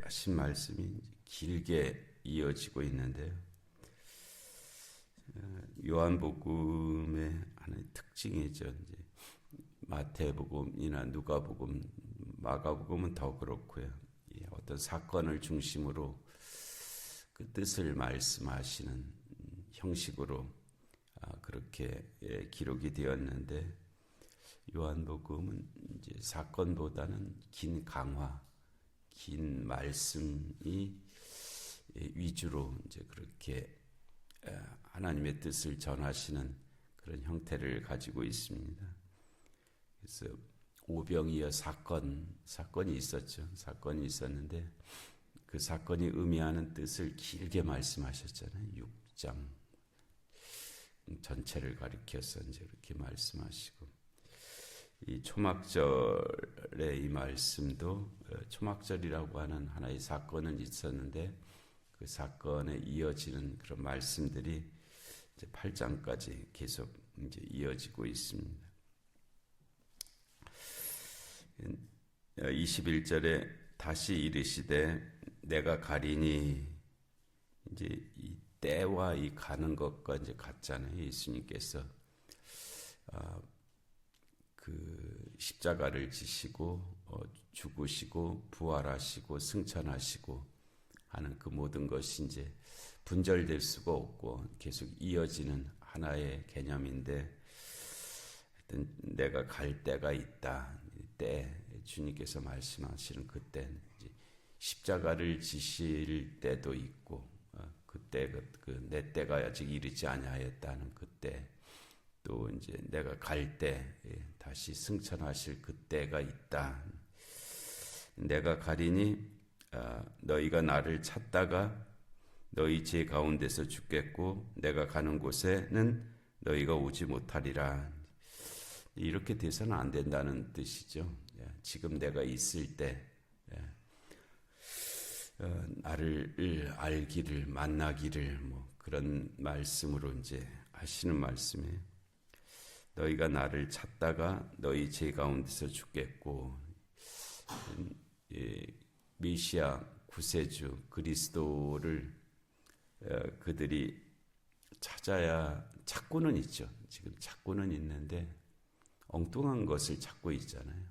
하신 말씀이 길게 이어지고 있는데요. 요한복음의 하나의 특징이죠. 이제 마태복음이나 누가복음, 마가복음은 더 그렇고요. 어떤 사건을 중심으로 그 뜻을 말씀하시는 형식으로 그렇게 기록이 되었는데, 요한복음은 이제 사건보다는 긴 강화, 긴 말씀이 위주로 이제 그렇게 하나님의 뜻을 전하시는 그런 형태를 가지고 있습니다. 그래서 오병이어 사건이 있었죠. 사건이 있었는데 그 사건이 의미하는 뜻을 길게 말씀하셨잖아요. 6장 전체를 가리켜서 이제 그렇게 말씀하시고, 이 초막절의 이 말씀도 초막절이라고 하는 하나의 사건은 있었는데 그 사건에 이어지는 그런 말씀들이 이제 8장까지 계속 이제 이어지고 있습니다. 21절에 다시 이르시되 내가 가리니, 이제 이 때와 이 가는 것과 이제 같잖아요. 예수님께서 그 십자가를 지시고 죽으시고 부활하시고 승천하시고 하는 그 모든 것이 이제 분절될 수가 없고 계속 이어지는 하나의 개념인데, 하여튼 내가 갈 때가 있다. 때 주님께서 말씀하시는 그때 이제 십자가를 지실 때도 있고, 그때 내 때가 아직 이르지 아니하였다는 그때, 또 이제 내가 갈 때 다시 승천하실 그때가 있다. 내가 가리니 너희가 나를 찾다가 너희 제 가운데서 죽겠고 내가 가는 곳에는 너희가 오지 못하리라. 이렇게 돼서는 안 된다는 뜻이죠. 지금 내가 있을 때 나를 알기를, 만나기를, 그런 말씀으로 이제 하시는 말씀이에요. 너희가 나를 찾다가 너희 제 가운데서 죽겠고, 메시아 구세주 그리스도를 그들이 찾고는 있죠. 지금 찾고는 있는데 엉뚱한 것을 찾고 있잖아요.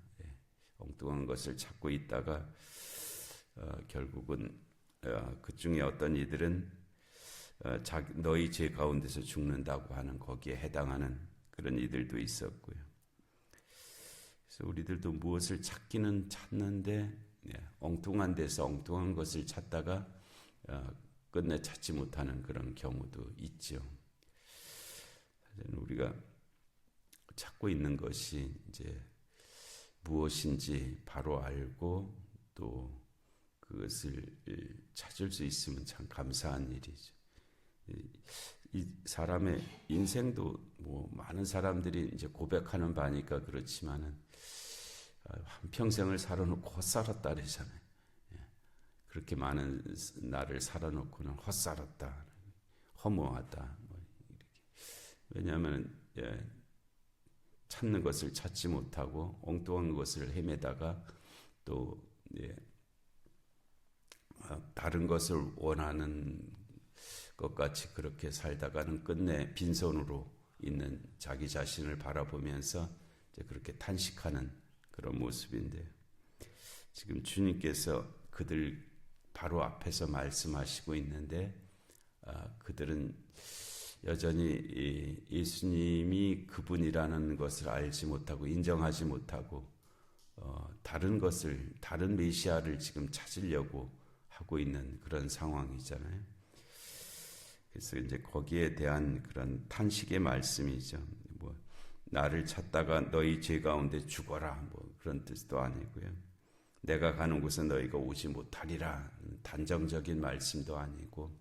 엉뚱한 것을 찾고 있다가 결국은 그 중에 어떤 이들은 너희 죄 가운데서 죽는다고 하는 거기에 해당하는 그런 이들도 있었고요. 그래서 우리들도 무엇을 찾기는 찾는데 엉뚱한 데서 엉뚱한 것을 찾다가 끝내 찾지 못하는 그런 경우도 있죠. 우리가 찾고 있는 것이 이제 무엇인지 바로 알고 또 그것을 찾을 수 있으면 참 감사한 일이죠. 이 사람의 인생도 많은 사람들이 이제 고백하는 바니까 그렇지만은 한평생을 살아놓고 헛살았다 그러잖아요. 그렇게 많은 나를 살아놓고는 헛살았다, 허무하다, 이렇게. 왜냐하면 찾는 것을 찾지 못하고 엉뚱한 것을 헤매다가 또 다른 것을 원하는 것 같이 그렇게 살다가는 끝내 빈손으로 있는 자기 자신을 바라보면서 이제 그렇게 탄식하는 그런 모습인데요. 지금 주님께서 그들 바로 앞에서 말씀하시고 있는데, 그들은 여전히 예수님이 그분이라는 것을 알지 못하고 인정하지 못하고 다른 메시아를 지금 찾으려고 하고 있는 그런 상황이잖아요. 그래서 이제 거기에 대한 그런 탄식의 말씀이죠. 나를 찾다가 너희 죄 가운데 죽어라, 그런 뜻도 아니고요. 내가 가는 곳에 너희가 오지 못하리라, 단정적인 말씀도 아니고,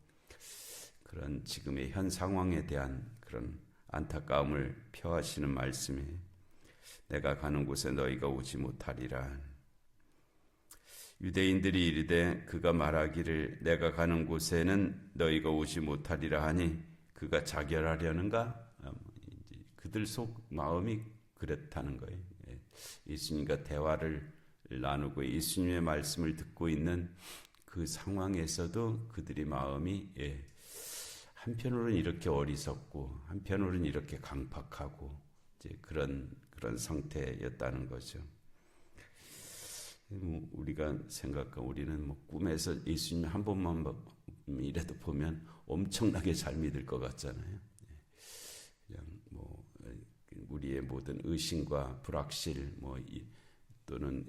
그런 지금의 현 상황에 대한 그런 안타까움을 표하시는 말씀이에요. 내가 가는 곳에 너희가 오지 못하리라. 유대인들이 이르되 그가 말하기를 내가 가는 곳에는 너희가 오지 못하리라 하니 그가 자결하려는가? 그들 속 마음이 그렇다는 거예요. 예수님과 대화를 나누고 예수님의 말씀을 듣고 있는 그 그 상황에서도 그들의 마음이 한편으로는 이렇게 어리석고 한편으로는 이렇게 강팍하고 이제 그런 상태였다는 거죠. 우리가 우리는 꿈에서 예수님 한 번만이라도 보면 엄청나게 잘 믿을 것 같잖아요. 그냥 우리의 모든 의심과 불확실 또는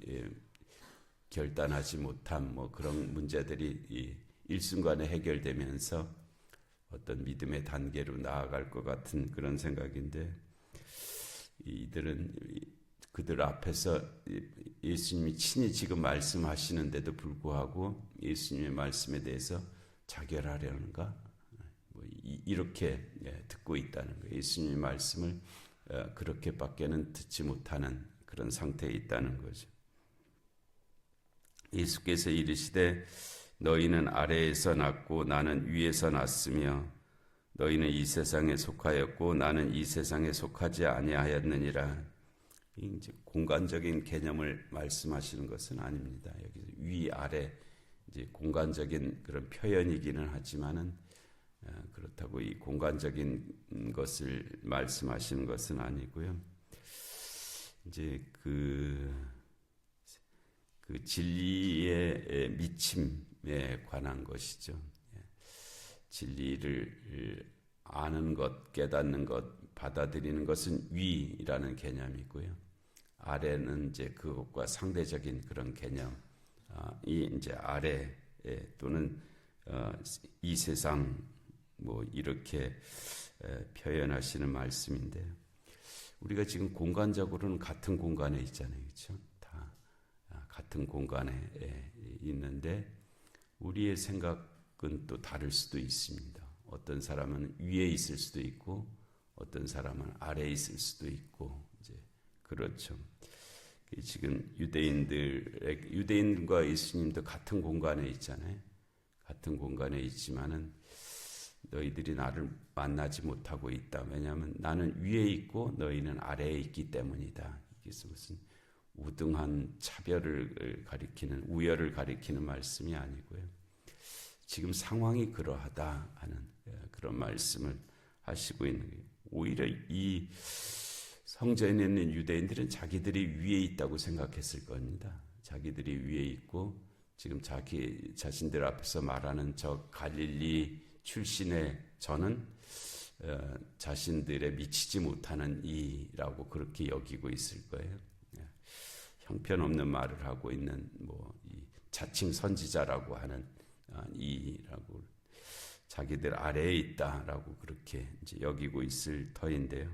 결단하지 못함 그런 문제들이 일순간에 해결되면서 어떤 믿음의 단계로 나아갈 것 같은 그런 생각인데, 이들은 그들 앞에서 예수님이 친히 지금 말씀하시는데도 불구하고 예수님의 말씀에 대해서 자결하려는가? 이렇게 듣고 있다는 거예요. 예수님의 말씀을 그렇게밖에는 듣지 못하는 그런 상태에 있다는 거죠. 예수께서 이르시되 너희는 아래에서 났고 나는 위에서 났으며 너희는 이 세상에 속하였고 나는 이 세상에 속하지 아니하였느니라. 이제 공간적인 개념을 말씀하시는 것은 아닙니다. 여기서 위 아래 이제 공간적인 그런 표현이기는 하지만은 그렇다고 이 공간적인 것을 말씀하시는 것은 아니고요. 이제 그 진리의 미침에 관한 것이죠. 진리를 아는 것, 깨닫는 것, 받아들이는 것은 위라는 개념이고요. 아래는 이제 그것과 상대적인 그런 개념이 이제 아래 또는 이 세상 이렇게 표현하시는 말씀인데, 우리가 지금 공간적으로는 같은 공간에 있잖아요, 그렇죠? 다 같은 공간에 있는데 우리의 생각은 또 다를 수도 있습니다. 어떤 사람은 위에 있을 수도 있고 어떤 사람은 아래에 있을 수도 있고 이제 그렇죠. 지금 유대인과 예수님도 같은 공간에 있잖아요. 같은 공간에 있지만은 너희들이 나를 만나지 못하고 있다. 왜냐하면 나는 위에 있고 너희는 아래에 있기 때문이다. 이게 무슨 우등한 차별을 가리키는, 우열을 가리키는 말씀이 아니고요. 지금 상황이 그러하다 하는 그런 말씀을 하시고 있는 거예요. 오히려 이 성전에 있는 유대인들은 자기들이 위에 있다고 생각했을 겁니다. 자기들이 위에 있고 지금 자기 자신들 앞에서 말하는 저 갈릴리 출신의 저는 자신들의 미치지 못하는 이라고 그렇게 여기고 있을 거예요. 형편없는 말을 하고 있는 이 자칭 선지자라고 하는 이라고 자기들 아래에 있다라고 그렇게 이제 여기고 있을 터인데요.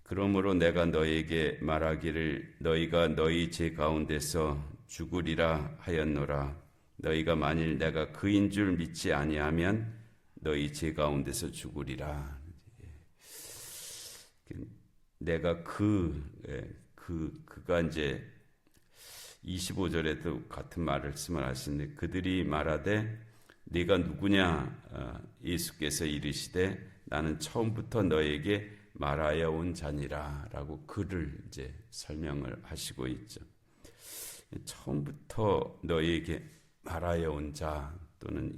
그러므로 내가 너에게 말하기를 너희가 너희 죄 가운데서 죽으리라 하였노라. 너희가 만일 내가 그인 줄 믿지 아니하면 너희 죄 가운데서 죽으리라. 내가 그가 이제 25절에도 같은 말씀을 하시는데, 그들이 말하되 네가 누구냐? 예수께서 이르시되 나는 처음부터 너에게 말하여 온 자니라 라고 그를 이제 설명을 하시고 있죠. 처음부터 너에게 말하여 온 자, 또는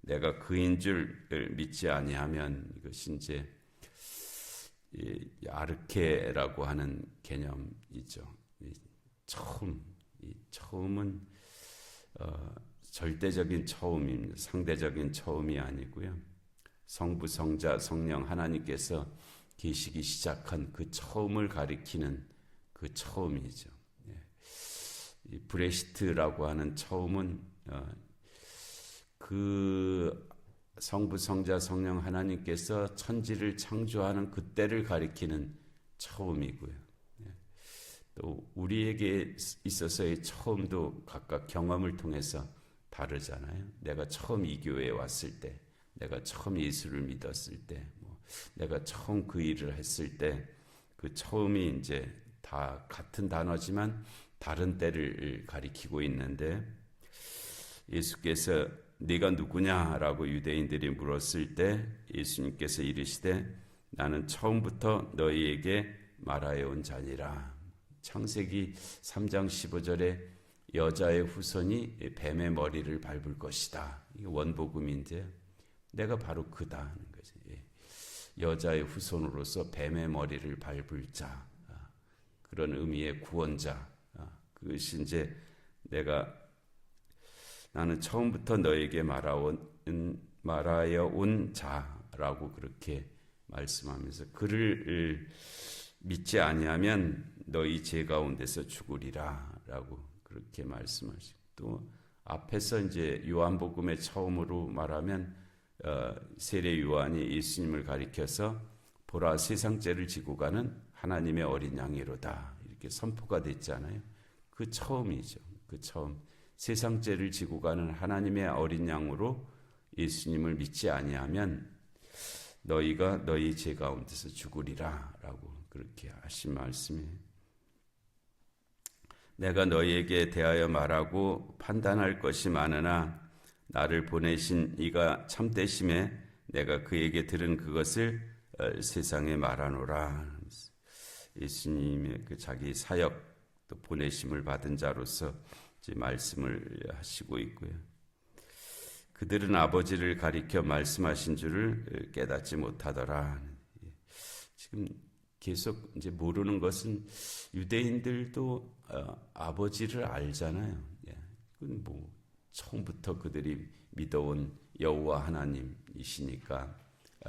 내가 그인 줄을 믿지 아니하면, 이것이 이제 아르케라고 하는 개념이죠. 처음은 절대적인 처음입니다. 상대적인 처음이 아니고요. 성부, 성자, 성령 하나님께서 계시기 시작한 그 처음을 가리키는 그 처음이죠. 이 브레시트라고 하는 처음은 그 성부, 성자, 성령 하나님께서 천지를 창조하는 그때를 가리키는 처음이고요. 또 우리에게 있어서의 처음도 각각 경험을 통해서 다르잖아요. 내가 처음 이 교회에 왔을 때, 내가 처음 예수를 믿었을 때, 내가 처음 그 일을 했을 때, 그 처음이 이제 다 같은 단어지만 다른 때를 가리키고 있는데, 예수께서 네가 누구냐라고 유대인들이 물었을 때 예수님께서 이르시되 나는 처음부터 너희에게 말하여 온 자니라. 창세기 3장 15절에 여자의 후손이 뱀의 머리를 밟을 것이다. 이게 원복음인데 내가 바로 그다 하는 거지. 여자의 후손으로서 뱀의 머리를 밟을 자, 그런 의미의 구원자. 그것이 이제 나는 처음부터 너에게 말하여 온 자라고 그렇게 말씀하면서 그를 믿지 아니하면 너희 죄 가운데서 죽으리라라고 그렇게 말씀하시고, 또 앞에서 이제 요한복음의 처음으로 말하면 세례 요한이 예수님을 가리켜서 보라 세상 죄를 지고 가는 하나님의 어린 양이로다 이렇게 선포가 됐잖아요. 그 처음이죠. 그 처음 세상 죄를 지고 가는 하나님의 어린 양으로 예수님을 믿지 아니하면 너희가 너희 죄 가운데서 죽으리라라고 그렇게 하신 말씀이에요. 내가 너희에게 대하여 말하고 판단할 것이 많으나 나를 보내신 이가 참되심에 내가 그에게 들은 그것을 세상에 말하노라. 예수님의 그 자기 사역 또 보내심을 받은 자로서 이제 말씀을 하시고 있고요. 그들은 아버지를 가리켜 말씀하신 줄을 깨닫지 못하더라. 지금 계속 이제 모르는 것은 유대인들도 아버지를 알잖아요. 그건 뭐 처음부터 그들이 믿어온 여호와 하나님이시니까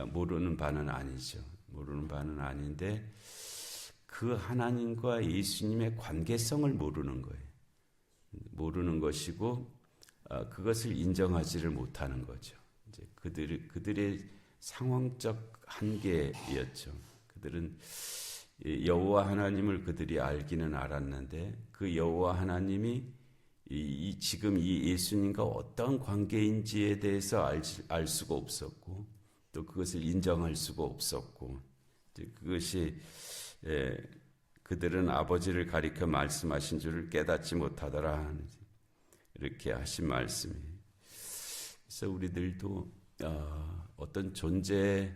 모르는 바는 아니죠. 모르는 바는 아닌데 그 하나님과 예수님의 관계성을 모르는 거예요. 모르는 것이고 그것을 인정하지를 못하는 거죠. 이제 그들의 상황적 한계였죠. 그들은 여호와 하나님을 그들이 알기는 알았는데 그 여호와 하나님이 지금 이 예수님과 어떤 관계인지에 대해서 알 수가 없었고 또 그것을 인정할 수가 없었고, 그것이 그들은 아버지를 가리켜 말씀하신 줄을 깨닫지 못하더라 이렇게 하신 말씀이에요. 그래서 우리들도 어떤 존재에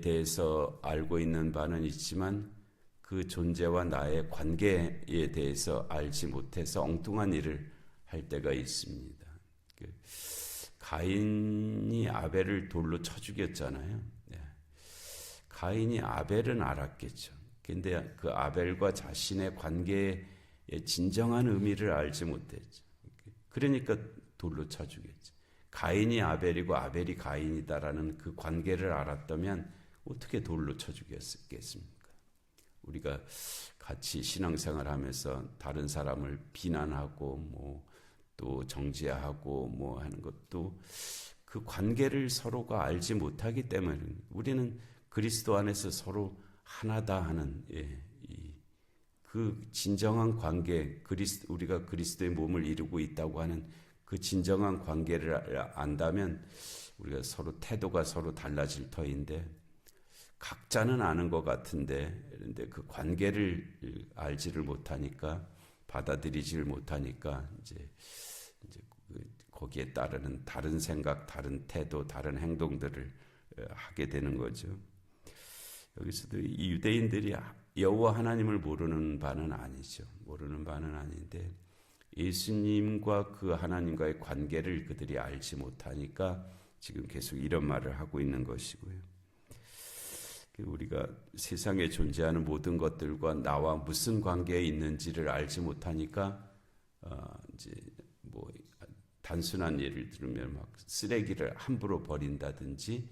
대해서 알고 있는 바는 있지만 그 존재와 나의 관계에 대해서 알지 못해서 엉뚱한 일을 할 때가 있습니다. 가인이 아벨을 돌로 쳐 죽였잖아요. 가인이 아벨은 알았겠죠. 근데 그 아벨과 자신의 관계의 진정한 의미를 알지 못했죠. 그러니까 돌로 쳐 죽였죠. 가인이 아벨이고 아벨이 가인이다라는 그 관계를 알았다면 어떻게 돌로 쳐 죽였겠습니까? 우리가 같이 신앙생활하면서 다른 사람을 비난하고 또 정죄하고 하는 것도 그 관계를 서로가 알지 못하기 때문에 우리는 그리스도 안에서 서로 하나다 하는 그 진정한 관계, 우리가 그리스도의 몸을 이루고 있다고 하는 그 진정한 관계를 안다면 우리가 서로 태도가 서로 달라질 터인데 각자는 아는 것 같은데 그런데 그 관계를 알지를 못하니까 받아들이지를 못하니까 이제 거기에 따르는 다른 생각, 다른 태도, 다른 행동들을 하게 되는 거죠. 여기서도 이 유대인들이 여호와 하나님을 모르는 바는 아니죠. 모르는 바는 아닌데 예수님과 그 하나님과의 관계를 그들이 알지 못하니까 지금 계속 이런 말을 하고 있는 것이고요. 우리가 세상에 존재하는 모든 것들과 나와 무슨 관계에 있는지를 알지 못하니까 이제 단순한 예를 들면 막 쓰레기를 함부로 버린다든지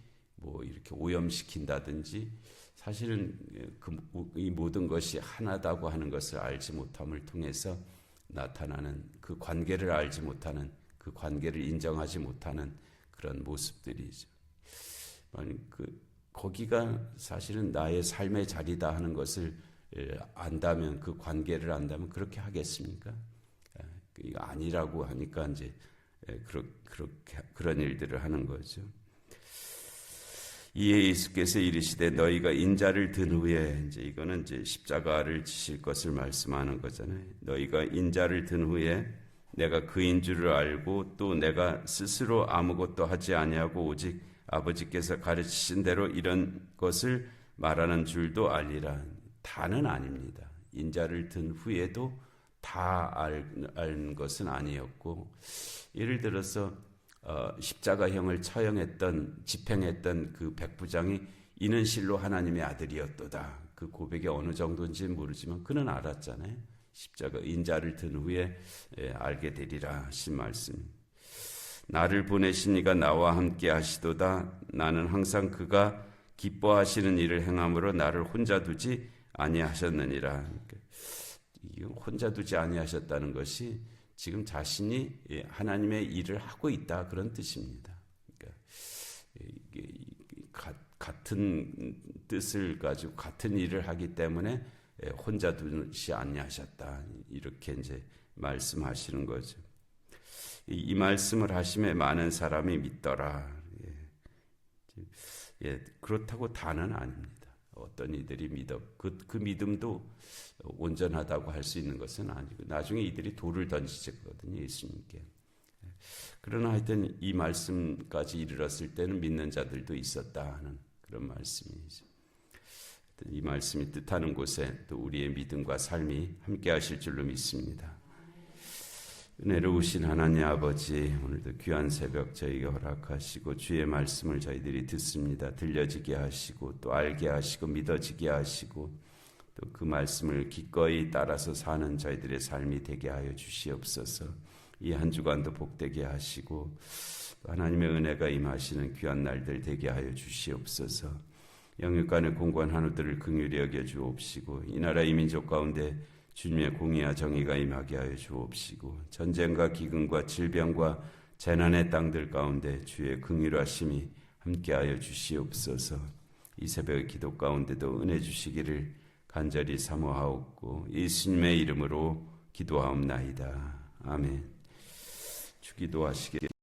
이렇게 오염시킨다든지 사실은 이 모든 것이 하나다고 하는 것을 알지 못함을 통해서 나타나는 그 관계를 알지 못하는 그 관계를 인정하지 못하는 그런 모습들이죠. 거기가 사실은 나의 삶의 자리다 하는 것을 안다면 그 관계를 안다면 그렇게 하겠습니까? 이거 아니라고 하니까 이제 그런 일들을 하는 거죠. 이에 예수께서 이르시되 너희가 인자를 든 후에 이제 이거는 이제 십자가를 지실 것을 말씀하는 거잖아요. 너희가 인자를 든 후에 내가 그인 줄을 알고 또 내가 스스로 아무것도 하지 아니하고 오직 아버지께서 가르치신 대로 이런 것을 말하는 줄도 알리라. 다는 아닙니다. 인자를 든 후에도 다 알 것은 아니었고, 예를 들어서 십자가형을 처형했던 집행했던 그 백부장이 이는 실로 하나님의 아들이었도다. 그 고백이 어느 정도인지는 모르지만 그는 알았잖아요. 십자가 인자를 든 후에 알게 되리라 하신 말씀. 나를 보내신 이가 나와 함께 하시도다. 나는 항상 그가 기뻐하시는 일을 행함으로 나를 혼자 두지 아니하셨느니라. 혼자 두지 아니하셨다는 것이 지금 자신이 하나님의 일을 하고 있다, 그런 뜻입니다. 그러니까 같은 뜻을 가지고 같은 일을 하기 때문에 혼자 두지 아니하셨다, 이렇게 이제 말씀하시는 거죠. 이 말씀을 하심에 많은 사람이 믿더라. 그렇다고 다는 아닙니다. 어떤 이들이 믿어 그 믿음도 온전하다고 할 수 있는 것은 아니고, 나중에 이들이 돌을 던지셨거든요, 예수님께. 그러나 하여튼 이 말씀까지 이르렀을 때는 믿는 자들도 있었다 하는 그런 말씀이죠. 이 말씀이 뜻하는 곳에 또 우리의 믿음과 삶이 함께 하실 줄로 믿습니다. 은혜로우신 하나님 아버지, 오늘도 귀한 새벽 저희에게 허락하시고 주의 말씀을 저희들이 듣습니다. 들려지게 하시고 또 알게 하시고 믿어지게 하시고 또 그 말씀을 기꺼이 따라서 사는 저희들의 삶이 되게 하여 주시옵소서. 이 한 주간도 복되게 하시고 또 하나님의 은혜가 임하시는 귀한 날들 되게 하여 주시옵소서. 영육간의 공고한 한우들을 긍휼히 여겨 주옵시고 이 나라 이 민족 가운데 주님의 공의와 정의가 임하게 하여 주옵시고 전쟁과 기근과 질병과 재난의 땅들 가운데 주의 긍휼하심이 함께하여 주시옵소서. 이 새벽의 기도 가운데도 은혜 주시기를 간절히 사모하옵고 예수님의 이름으로 기도하옵나이다. 아멘. 주기도하시길.